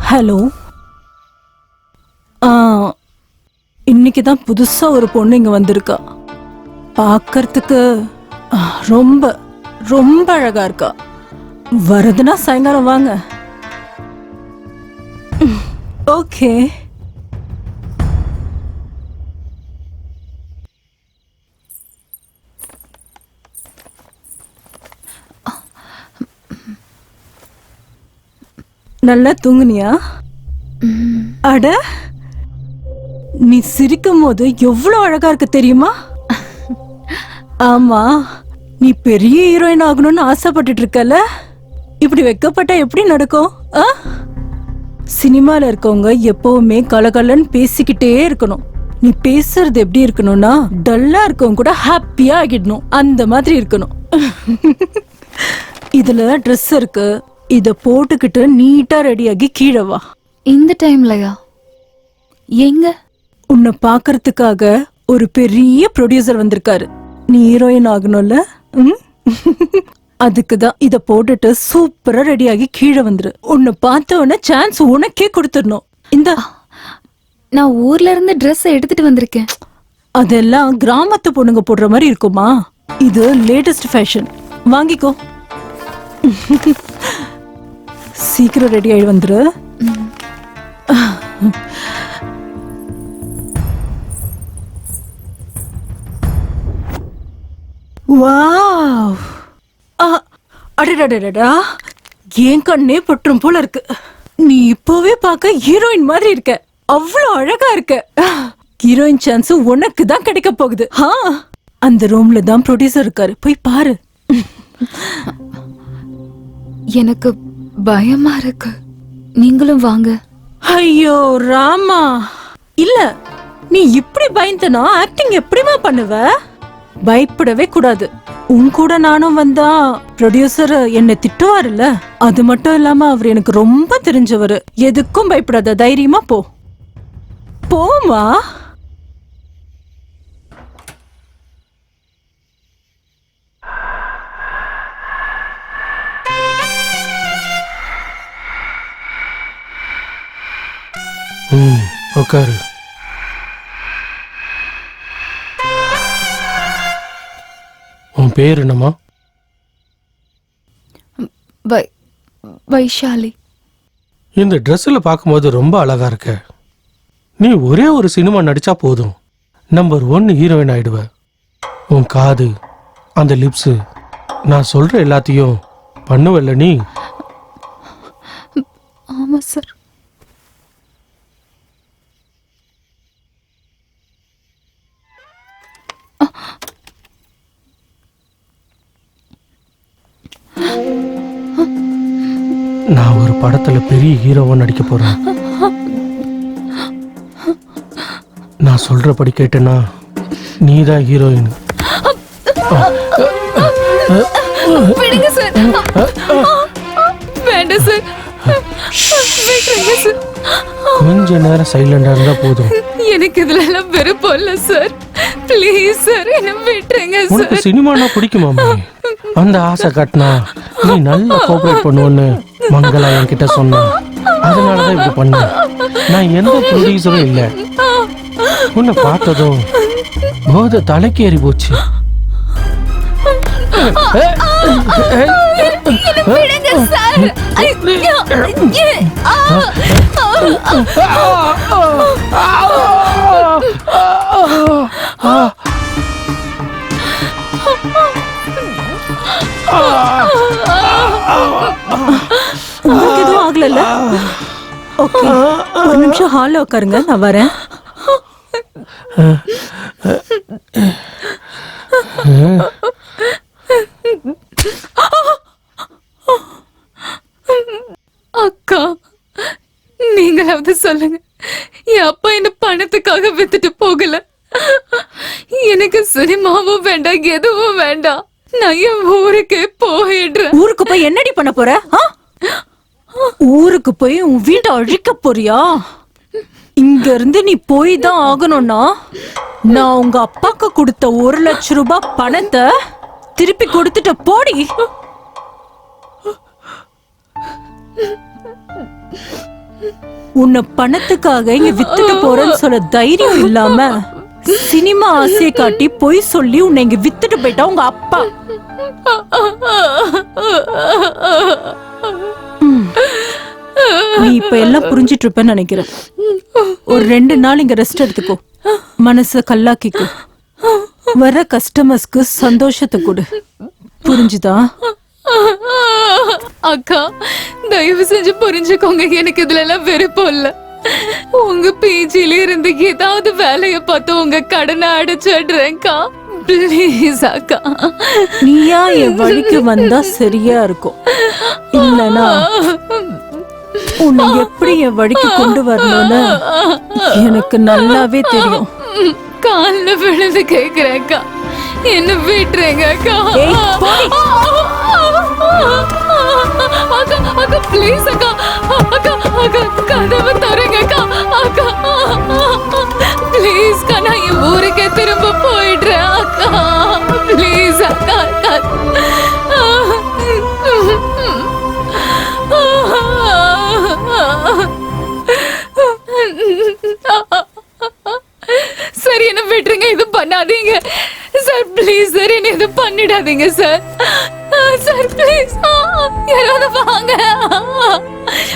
Hello. இன்னைக்கு தான் புதுசா ஒரு பொண்ணு இங்க வந்திருக்கா. பார்க்கறதுக்கு ரொம்ப ரொம்ப அழகா இருக்கா. வரதுன்னா சாயங்காலம் வாங்க. ஓகே. நல்லா தூங்குனியா? அட, நீ சிரிக்கும் போது எவ்வளவு அழகா இருக்கு தெரியுமா? ஆமா, நீ பெரிய ஹீரோயின் ஆகணும்னு ஆசைப்பட்டுட்டு இருக்கல. இப்படி வெக்கப்பட்டா எப்படி நடக்கும்? சினிமால இருக்கவங்க எப்பவுமே கலகலன்னு பேசிக்கிட்டே இருக்கணும். நீ பேசுறது எப்படி இருக்கணும்னா டல்லா இருக்கவங்க கூட ஹாப்பியா ஆகிடணும். அந்த மாதிரி இருக்கணும். இதுல ட்ரெஸ் இருக்கு. இத போட்டுக்கிட்டு நீட்டா ரெடியாகி கீழே வா. இந்த டைம்லயா? எங்க? உன்னை பாக்குறதுக்காக ஒரு பெரிய ப்ரொடியூசர் வந்திருக்காரு. நீ ஹீரோயின் ஆகணும்ல, அதுக்குதான் இத போட்டுட்டு சூப்பரா ரெடியாகி கீழே வந்துரு. உன்னை பார்த்த உடனே சான்ஸ் உனக்கே கொடுத்துடணும். இந்த நான் ஊர்ல இருந்து ட்ரெஸ் எடுத்துட்டு வந்திருக்கேன். அதெல்லாம் கிராமத்து பொண்ணுங்க போடுற மாதிரி இருக்குமா? இது லேட்டஸ்ட் ஃபேஷன். வாங்கிக்கோ. சீக்கிரம் ரெடி ஆகி வந்துரு. வாவ், அடடடடா, ஏன் கண்ணே பற்றும் போல இருக்கு. நீ இப்பவே பார்க்க ஹீரோயின் மாதிரி இருக்க. அவ்வளவு அழகா இருக்க. ஹீரோயின் சான்ஸ் உனக்கு தான் கிடைக்க போகுது. அந்த ரூம்ல தான் ப்ரொடியூசர் இருக்காரு, போய் பாரு. எனக்கு பயமா இருக்கு. நீங்களும் வாங்க. ஐயோ ராமா, இல்ல, நீ இப்படி பயந்தனா ஆக்டிங் எப்படிமா பண்ணுவ? பயப்படவே கூடாது. உன் கூட நானும் வந்தா ப்ரொடியூசர் என்னை திட்டுவாருல்ல. அது மட்டும் இல்லாம அவர் எனக்கு ரொம்ப தெரிஞ்சவரு. எதுக்கும் பயப்படாத, தைரியமா போ. போமா. உட்காரு. உன் பேர் என்னம்மா? வைஷாலி. இந்த ட்ரெஸ்ஸில் பார்க்கும்போது ரொம்ப அழகா இருக்க. நீ ஒரே ஒரு சினிமா நடிச்சா போதும், நம்பர் 1 ஹீரோயின் ஆயிடுவ. உன் காது, அந்த லிப்ஸு, நான் சொல்ற எல்லாத்தையும் பண்ணுவல்ல நீ? ஆமா சார். நான் ஒரு படத்துல பெரிய ஹீரோவா நடிக்க போறேன். நான் சொல்றபடி கேட்டேன்னா நீதான் ஹீரோயின். விடுங்க சார். வேண்டாம் சார். கொஞ்ச நேரம் சைலண்டா இருந்தா போதும். எனக்கு இதுல எல்லாம் வெறுப்பு இல்ல சார். ப்ளீஸ் சார், என்ன விட்டுருங்க சார். உனக்கு சினிமானா பிடிக்குமாமா? அந்த ஆசை காட்டினா நீ நல்லா கோஆபரேட் பண்ணுவோன்னு மங்களா என்கிட்ட சொன்ன. அதனாலதான் இப்படி பண்ண. நான் எந்த ப்ரொடியூசரும் இல்லை. உன்னை பார்த்ததும் போத தலைக்கு ஏறி போச்சு. உங்களுக்கு எதுவும் ஆகல? ஓகே, ஒரு நிமிஷம் ஹால்ல உட்காருங்க, நான் வரேன். அக்கா, நீங்களாவது சொல்லுங்க. என் அப்பா என்ன பணத்துக்காக வித்துட்டு போகல. எனக்கு சினிமாவும் வேண்டாம், எதுவும் வேண்டாம். நான் என் ஊருக்கே போயிடுறேன். ஊருக்கு போய் என்னடி பண்ண போற? ஊருக்கு போய் உன் வீட்டை அழிக்க போறியா? இங்க இருந்து நீ போய் தான் ஆகணும்னா நான் உங்க அப்பாக்கு கொடுத்த 1 லட்சம் ரூபாய் பணத்தை திருப்பி கொடுத்துட்ட போடி. உன்னை பணத்துக்காக இங்க வித்துட்டு போறேன்னு சொல்ல தைரியம் இல்லாம சினிமா ஆசையை காட்டி பொய் சொல்லி உன்னை இங்க வித்துட்டு போயிட்டா உங்க அப்பா. நீ இப்ப எல்லாம் புரிஞ்சிட்டு இருப்பேன்னு நினைக்கிறேன். ஒரு 2 நாள் இங்க ரெஸ்ட் எடுத்துக்கோ, மனச கல்லாக்கிக்கோ, வர கஸ்டமர்ஸ்க்கு சந்தோஷத்தை கொடு, புரிஞ்சுதா? அக்கா தயவு செஞ்சு புரிஞ்சுக்கோங்க, எனக்கு இதுல எல்லாம் விருப்பம் இல்ல. உங்க பிஜில இருந்து ஏதாவது வேலைய பார்த்து உங்க கடனை அடைச்சிடுறேன்க்கா, ப்ளீஸ் அக்கா. நீயா என் வழிக்கு வந்தா சரியா இருக்கும், இல்லனா உன்னை எப்படி என் வழிக்கு கொண்டு வரணும்னு எனக்கு நல்லாவே தெரியும். கால்ல விழுந்து கேக்குறேன்க்கா, என்ன விட்டுறேங்க அக்கா. அக்கா அக்கா ப்ளீஸ் அக்கா, அக்கா அக்கா கதவை தரங்க அக்கா, அக்கா ப்ளீஸ் அக்கா, நான் என் ஊருக்கே திரும்ப போயிடுறேன் அக்கா, ப்ளீஸ் அக்கா அக்கா. சரி என்ன விட்டுருங்க, இது பண்ணாதீங்க சார், ப்ளீஸ் சார், என்ன இது பண்ணிடாதீங்க சார். சார் ப்ளீஸ், யாராவது வாங்க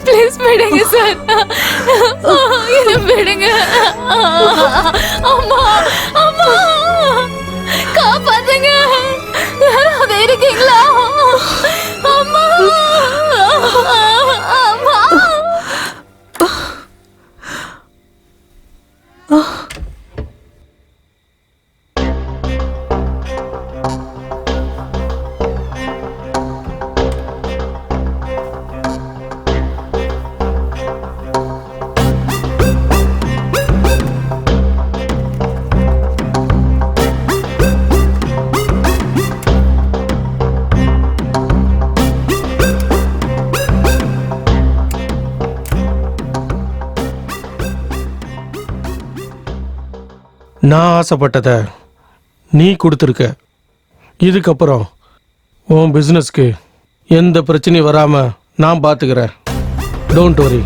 ப்ளீஸ், விடுங்க சார், என்ன விடுங்க. அம்மா அம்மா காப்பாத்துங்க, யாராவது இருக்கீங்களா? அம்மா அம்மா. நான் ஆசைப்பட்டதை நீ கொடுத்துருக்க. இதுக்கப்புறம் உன் பிஸ்னஸ்க்கு எந்த பிரச்சனையும் வராமல் நான் பார்த்துக்கிறேன். Don't worry.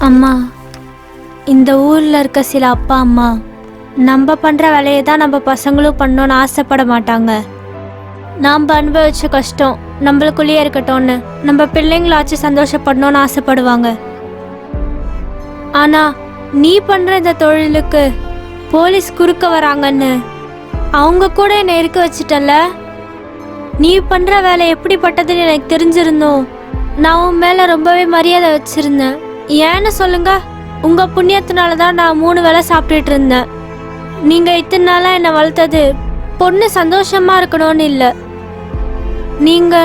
அம்மா, இந்த ஊர்ல இருக்க சில அப்பா அம்மா நம்ம பண்ற வேலையை தான் நம்ம பசங்களும் பண்ணணும்னு ஆசைப்பட மாட்டாங்க. நாம் அனுபவிச்ச கஷ்டம் நம்மளுக்குள்ளேயே இருக்கட்டும்னு நம்ம பிள்ளைங்களாச்சும் சந்தோஷப்படணும்னு ஆசைப்படுவாங்க. ஆனா நீ பண்ற இந்த தொழிலுக்கு போலீஸ் குறுக்க வராங்கன்னு அவங்க கூட என்னை இருக்க வச்சுட்டல. நீ பண்ற வேலை எப்படிப்பட்டதுன்னு எனக்கு தெரிஞ்சிருந்தோம். நான் உன் மேல ரொம்பவே மரியாதை வச்சிருந்தேன். ஏன்னு சொல்லுங்க, உங்க புண்ணியத்தினால தான் நான் 3 வேளை சாப்பிட்டுட்டு இருந்தேன். நீங்க இத்தனை நாளா என்னை வளர்த்தது பொண்ணு சந்தோஷமா இருக்கணும்னு இல்லை. நீங்க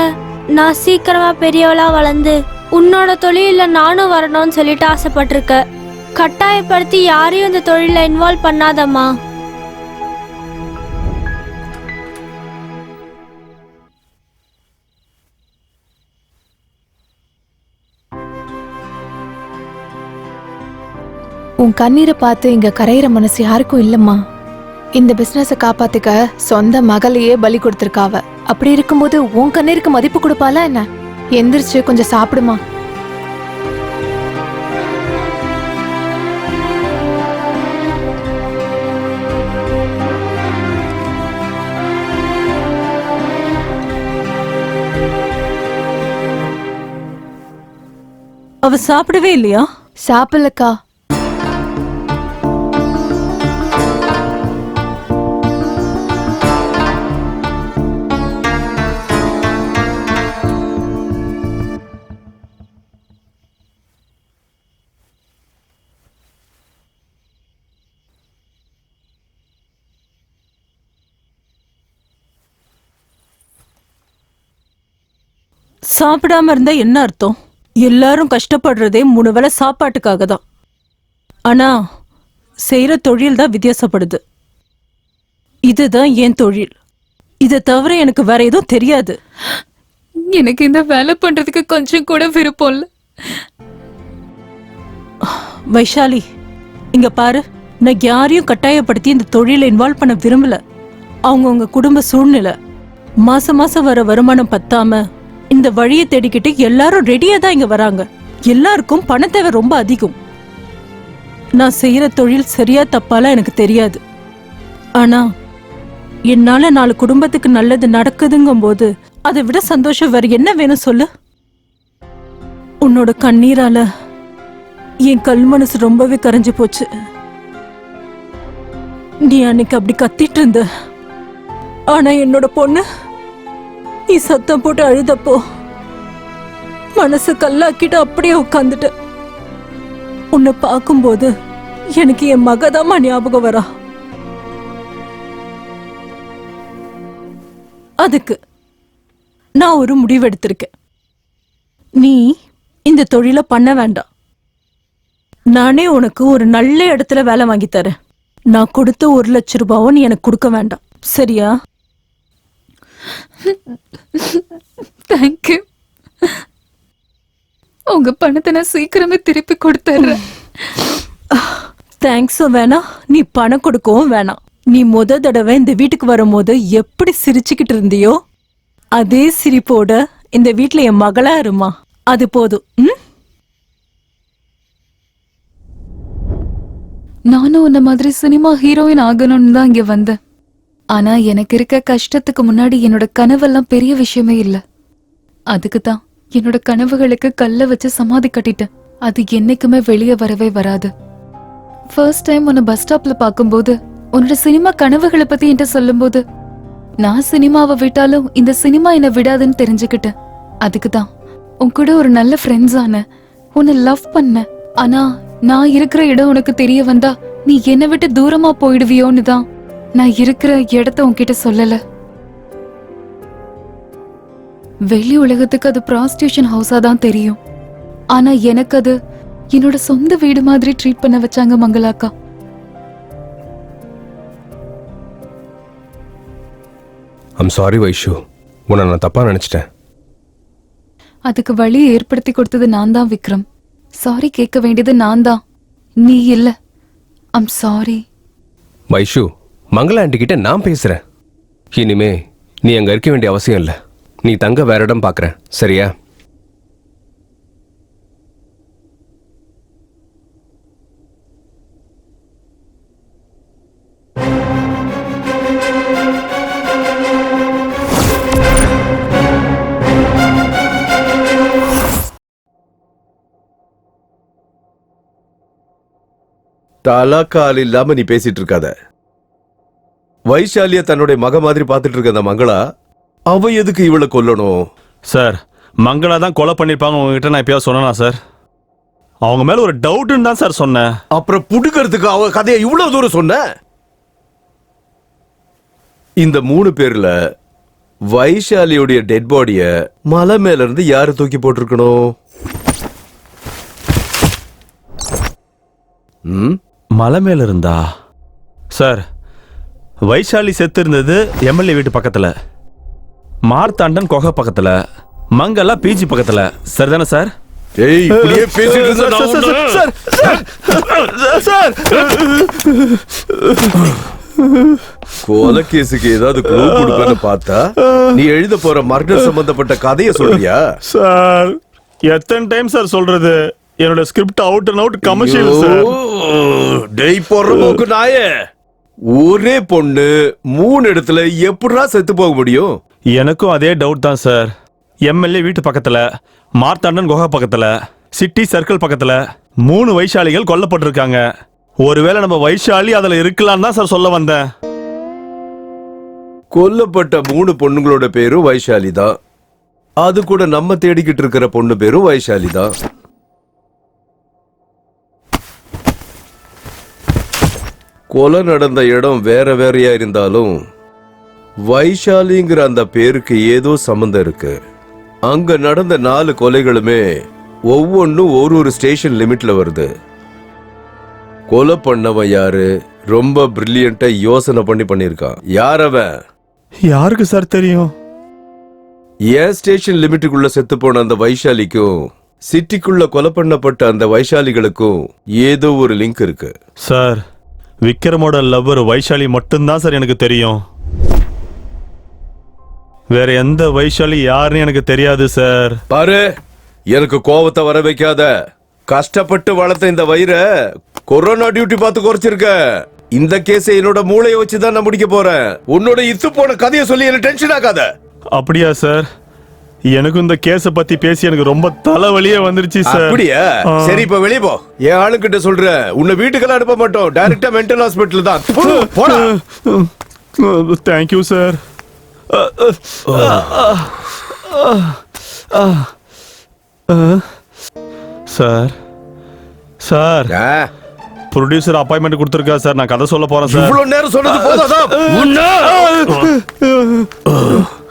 நான் சீக்கிரமா பெரியவளா வளர்ந்து உன்னோட தொழில நானும் வரணும்னு சொல்லிட்டு ஆசைப்பட்டிருக்க. கட்டாயப்படுத்தி யாரையும் இந்த தொழில இன்வால்வ் பண்ணாதம்மா. உன் கண்ணீரை பார்த்து இங்க கரையிற மனசு யாருக்கும் இல்லம்மா. இந்த பிசினஸை காப்பாத்துக்க சொந்த மகளையே பலி கொடுத்துருக்காவ. அப்படி இருக்கும்போது உன் கண்ணீருக்கு மதிப்பு கொடுப்பாளா என்ன? எந்திரிச்சு கொஞ்சம் சாப்பிடுமா. அவ சாப்பிடவே இல்லையா? சாப்பிடலக்கா. சாப்பிடாம இருந்தா என்ன அர்த்தம்? எல்லாரும் கஷ்டப்படுறதே 3 வேளை சாப்பாட்டுக்காக தான். ஆனா செய்யற தொழில் தான் வித்தியாசப்படுது. இதுதான் என் தொழில். இதை தவிர எனக்கு வேற எதுவும் தெரியாது. எனக்கு இந்த வேலை பண்றதுக்கு கொஞ்சம் கூட விருப்பம் இல்ல. வைஷாலி, இங்க பாரு, நான் யாரையும் கட்டாயப்படுத்தி இந்த தொழில இன்வால்வ் பண்ண விரும்பல. அவங்கவுங்க குடும்ப சூழ்நிலை, மாசம் மாசம் வர வருமானம் பத்தாம இந்த வழியை தேடிக்கிட்டு எல்லாரும் ரெடியா தான் இங்க வராங்க. எல்லாருக்கும் பண தேவை ரொம்ப அதிகம். நான் செய்யற தொழில் சரியா தப்பால எனக்கு தெரியாது. ஆனா என்னால 4 குடும்பத்துக்கு நல்லது நடக்குதுங்கும் போது அதை விட சந்தோஷம் வேற என்ன வேணும் சொல்லு? உன்னோட கண்ணீரால என் கல் மனசு ரொம்பவே கரைஞ்சு போச்சு. நீ அன்னைக்கு அப்படி கத்திட்டு இருந்த. ஆனா என்னோட பொண்ணு நீ சத்தம் போட்டு அழுதப்போ மனசு கல்லாக்கிட்டு அப்படியே உட்காந்துட்ட. உன்னை பார்க்கும்போது எனக்கு என் மகதாமா ஞாபகம் வரா. அதுக்கு நான் ஒரு முடிவு எடுத்திருக்கேன். நீ இந்த தொழிலை பண்ண வேண்டாம். நானே உனக்கு ஒரு நல்ல இடத்துல வேலை வாங்கி தரேன். நான் கொடுத்த 1 லட்சம் ரூபாவும் நீ எனக்கு கொடுக்க வேண்டாம், சரியா? தேங்க்யூ. உங்க பணத்தை நான் சீக்கிரமே திருப்பி கொடுத்துறேன். தேங்க்ஸும் வேணாம், நீ பணம் கொடுக்கவும் வேணாம். நீ தடவை இந்த வீட்டுக்கு வரும்போது எப்படி சிரிச்சுக்கிட்டு இருந்தியோ அதே சிரிப்போட இந்த வீட்டுல என் மகளா இருமா. அது போதும். நானும் உன்ன மாதிரி சினிமா ஹீரோயின் ஆகணும்னு தான் இங்க வந்தேன். ஆனா எனக்கு இருக்க கஷ்டத்துக்கு முன்னாடி என்னோட கனவெல்லாம் பெரிய விஷயமே இல்ல. அதுக்கு தான் என்னோட கனவுகளுக்கு கல்ல வச்சு சமாதி கட்டிட்டேன். அது என்னைக்குமே வெளியே வரவே வராது. ஃபர்ஸ்ட் டைம் உன்னை பஸ் ஸ்டாப்ல பாக்கும்போது உன்னோட சினிமா கனவுகளை பத்தி என்கிட்ட சொல்லும்போது நான் சினிமாவை விட்டாலும் இந்த சினிமா என்னை விடாதுன்னு தெரிஞ்சுக்கிட்டேன். அதுக்கு தான் உன் கூட ஒரு நல்ல ஃப்ரெண்ட்ஸ் ஆன, உன்னை லவ் பண்ண. ஆனா நான் இருக்கிற இடம் உனக்கு தெரிய வந்தா நீ என்னை விட்டு தூரமா போயிடுவியோன்னு தான் நான் இருக்கிற இடத்த உன்கிட்ட சொல்லல. வெளி உலகத்துக்கு அது ப்ராஸ்டியூஷன் ஹவுஸா தான் தெரியும். ஆனா எனக்கு அது என்னோட சொந்த வீடு மாதிரி ட்ரீட் பண்ண வச்சாங்க மங்களாக்கா. ஐம் சாரி வைஷு, உன்னை நான் தப்பா நினைச்சிட்டேன். அதுக்கு வழி ஏற்படுத்தி கொடுத்தது நான் தான் விக்ரம். சாரி கேட்க வேண்டியது நான் தான், நீ இல்ல. I'm sorry. Vaishu, Mangala aunty கிட்ட நான் பேசுறேன். இனிமே நீ அங்க இருக்க வேண்டிய அவசியம் இல்லை. நீ தங்க வேற இடம் பார்க்கறேன், சரியா? தலக்கால் இல்லாம நீ பேசிட்டு இருக்காத. வைஷாலிய தன்னுடைய மக மாதிரி பார்த்துட்டு இருக்க அந்த மங்களா, அவ எதுக்கு இவளை கொல்லணும்? சார், மங்களா தான் கொலை பண்ணிருப்பாங்க உங்ககிட்ட நான் எப்பயாவது சொன்னா சார்? அவங்க மேல ஒரு டவுட்னு தான் சார் சொன்னேன். அப்புறம் புடுக்கிறதுக்கு அவ கதையை இவ்வளவு தூரம் சொன்ன? இந்த 3 பேர்ல வைஷாலியோடைய டெட் பாடிய மலை மேல இருந்து யாரு தூக்கி போட்டிருக்கணும்? மலை மேல இருந்தா சார், வைஷாலி செத்து இருந்தது எம்எல்ஏ வீட்டு பக்கத்துல, மார்த்தாண்டன் கொகை பக்கத்துல, மங்களா பிஜி பக்கத்துல, சரிதானே சார்? ஏய், இப்படியே பேசிட்டு இருந்தா நான் கொலை கேஸுக்கு ஏதாவது க்ளூ கொடுப்பேன்னு பார்த்தா நீ எழுத போற மர்டர் சம்பந்தப்பட்ட கதையை சொல்றியா? சார், எத்தனை டைம் சார் சொல்றது? என்னோட script out and out commercial sir. டேய் போறமோக்கு நாயே, ஒரே பொண்ணு 3 இடத்துல எப்படிடா செத்து போக முடியும்? எனக்கும் அதே டவுட் தான் சார். எம்எல்ஏ வீட்டு பக்கத்துல, மார்த்தாண்டன் குகை பக்கத்துல, சிட்டி சர்க்கிள் பக்கத்துல 3 வைஷாலிகள் கொல்லப்பட்டிருக்காங்க. ஒருவேளை நம்ம வைஷாலி அதுல இருக்கலாம் தான் சார் சொல்ல வந்தேன். கொல்லப்பட்ட 3 பொண்ணுங்களோட பேரும் வைஷாலி தான். அது கூட நம்ம தேடிக்கிட்டு இருக்கிற பொண்ணு பேரும் வைஷாலி தான். கொலை நடந்த இடம் வேற வேறையா இருந்தாலும் வைஷாலிங்கிற அந்த பேருக்கு ஏதோ சம்பந்தம் இருக்கு. அங்க நடந்த 4 கொலைகளுமே ஒவ்வொன்றும் ஒரு ஸ்டேஷன் லிமிட்ல வருது. கொலை பண்ணவன் யாரு? ரொம்ப பிரில்லியண்டா யோசனை பண்ணிருக்கான். யார் அவன்? யாருக்கு சார் தெரியும்? ஏன் ஸ்டேஷன் லிமிட்டுக்குள்ள செத்து போன அந்த வைஷாலிக்கும் சிட்டிக்குள்ள கொலை பண்ணப்பட்ட அந்த வைஷாலிகளுக்கும் ஏதோ ஒரு லிங்க் இருக்கு. சார், விக்ரமோட லவ்வர் வைஷாலி மட்டும்தான் சார் எனக்கு தெரியும். வேற எந்த வைஷாலி யாருன்னு எனக்கு தெரியாது சார். பாரு, எனக்கு கோவத்தை வர வைக்காத. கஷ்டப்பட்டு வளர்த்த இந்த வயிறை கொரோனா டியூட்டி பார்த்து குறைச்சிருக்க. இந்த கேஸை என்னோட மூளையை வச்சுதான் நான் முடிக்க போறேன். உன்னோட இத்து போன கதையை சொல்லி என்ன டென்ஷன் ஆகாத. அப்படியா சார்? எனக்கு இந்த கேஸ பத்தி பேசி எனக்கு ரொம்ப தலைவலியே வந்துருச்சு சார். அப்படியா? சரி, இப்ப வெளிய போ. என் ஆளுங்கிட்ட சொல்றேன், உன்னை வீட்டுக்கெல்லாம் அனுப்ப மாட்டோம். டைரக்டா மென்டல் ஹாஸ்பிட்டல் தான். போடா. Thank you sir. Sir sir, producer appointment கொடுத்துருக்கா சார். நான் கதை சொல்ல போறேன் சார். இவ்வளவு நேரம் சொன்னது போதாதா?